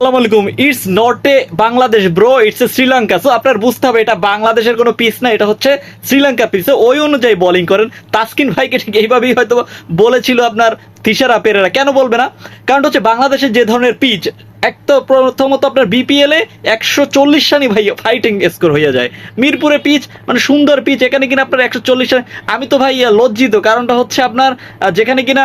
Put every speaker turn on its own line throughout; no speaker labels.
আসসালামু আলাইকুম। It's not a Bangladesh bro, it's a Sri Lanka. So আপনার বুঝতে হবে এটা বাংলাদেশের কোনো পিচ না, এটা হচ্ছে শ্রীলঙ্কা পিচ। ওই অনুযায়ী বোলিং করেন। তাসকিন ভাইকে ঠিক এইভাবেই হয়তো বলেছিল আপনার তিশারা পেরেরা। কেন বলবে না? কারণ হচ্ছে বাংলাদেশের যে ধরনের পিচ, এক তো প্রথমত আপনার বিপিএল এ 140 রানই ভাই ফাইটিং স্কোর হয়ে যায়। মিরপুরে পিচ মানে সুন্দর পিচ, এখানে কিনা আপনার 140 রান। আমি তো ভাই লজ্জিত, কারণটা হচ্ছে আপনার যেখানে কিনা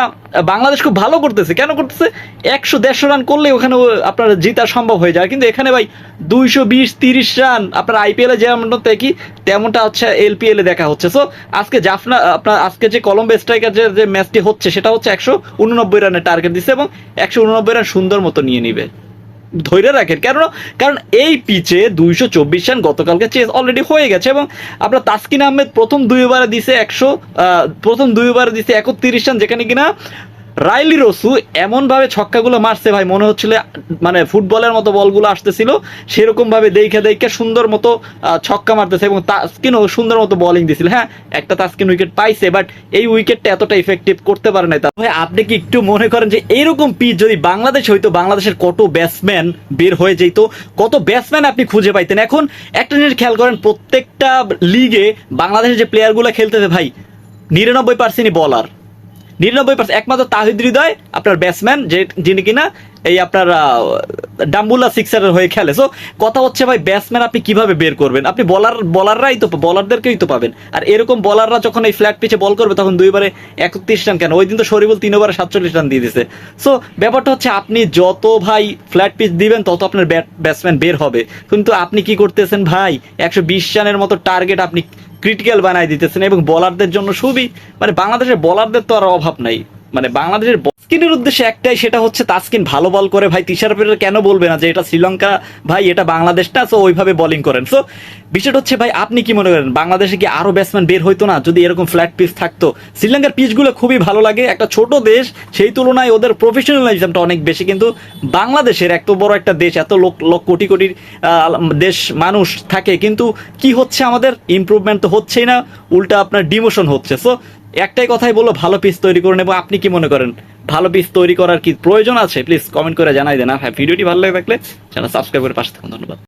বাংলাদেশ খুব ভালো করতেছে। কেন করতেছে? 100-150 রান করলে ওখানে আপনার জিতা সম্ভব হয়ে যায়, কিন্তু এখানে ভাই 220-30 রান আপনার আইপিএল এ যেমনটা দেখি তেমনটা হচ্ছে এলপিএল এ দেখা হচ্ছে। সো আজকে জাফনা আপনার আজকে যে কলম্বো স্ট্রাইকার যে ম্যাচটি হচ্ছে সেটা হচ্ছে 189 রানের টার্গেট দিচ্ছে এবং 189 রান সুন্দর মতো নিয়ে নিবে, ধৈর্য রাখেন। কারণ এই পিচে 224 রান গতকালকে চেস অলরেডি হয়ে গেছে এবং আপনার তাসকিন আহমেদ প্রথম দুই ওভারে দিছে 31 রান, যেখানে কিনা রাইলি রসু এমন ভাবে ছক্কাগুলো মারছে ভাই, মনে হচ্ছিল মানে ফুটবলের মতো বলগুলো আসতেছিল সেরকম ভাবে দেখে সুন্দর মতো ছক্কা মারতেছে এবং তাসকিনও সুন্দর মতো বোলিং দিছিল। হ্যাঁ, একটা তাসকিন উইকেট পাইছে, বাট এই উইকেটটা এতটা ইফেক্টিভ করতে পারে নাই। ভাই আপনি কি একটু মনে করেন যে এইরকম পিচ যদি বাংলাদেশ হইতো, বাংলাদেশের কত ব্যাটসম্যান বের হয়ে যেত, কত ব্যাটসম্যান আপনি খুঁজে পাইতেন। এখন একটা জিনিস খেয়াল করেন, প্রত্যেকটা লিগে বাংলাদেশের যে প্লেয়ারগুলো খেলতেছে ভাই 99%ই বলার, 99%। একমাত্র তাহিদ হৃদয় আপনার ব্যাটসম্যান যিনি কিনা এই আপনার ডাম্বুলা সিক্সারের হয়ে খেলে। সো কথা হচ্ছে ভাই, ব্যাটসম্যান আপনি কিভাবে বের করবেন? আপনি বলাররাই তো, বলারদেরকেই তো পাবেন। আর এরকম বলাররা যখন এই ফ্ল্যাট পিচে বল করবে তখন 2 ওভারে 31 রান কেন? ওই দিন তো শরীফুল 3 ওভারে 47 রান দিয়ে দিছে। সো ব্যাপারটা হচ্ছে আপনি যত ভাই ফ্ল্যাট পিচ দিবেন তত আপনার ব্যাটসম্যান বের হবে, কিন্তু আপনি কি করতেছেন ভাই? 120 রানের মতো টার্গেট আপনি ক্রিটিক্যাল বানাই দিতেছেন এবং বলারদের জন্য খুবই মানে বাংলাদেশের বলারদের তো আর অভাব নাই। মানে বাংলাদেশের তাসকিনের উদ্দেশ্যে একটাই, সেটা হচ্ছে তাসকিন ভালো বল করে ভাই। তিশারা পেরেরা কেন বলবে না যে এটা শ্রীলঙ্কা ভাই, এটা বাংলাদেশ না? সো ওইভাবে বোলিং করেন। সো বিষয়টা হচ্ছে ভাই, আপনি কি মনে করেন বাংলাদেশে কি আরো ব্যাটসম্যান বের হইতো না যদি এরকম ফ্ল্যাট পিচ থাকতো? শ্রীলঙ্কার পিচগুলো খুবই ভালো লাগে, একটা ছোট দেশ সেই তুলনায় ওদের প্রফেশনালিজমটা অনেক বেশি, কিন্তু বাংলাদেশের এত বড় একটা দেশ, এত কোটি কোটি দেশ মানুষ থাকে, কিন্তু কি হচ্ছে আমাদের ইমপ্রুভমেন্ট তো হচ্ছেই না, উল্টা আপনার ডিমোশন হচ্ছে। সো একটাই কথাই বললো, ভালো পিচ তৈরি করুন। এবং আপনি কি মনে করেন ভালো পিচ তৈরি করার কি প্রয়োজন আছে? প্লিজ কমেন্ট করে জানাই দেন। হ্যাঁ, ভিডিওটি ভালো লাগে থাকলে চ্যানেল সাবস্ক্রাইব করে পাশে থাকুন। ধন্যবাদ।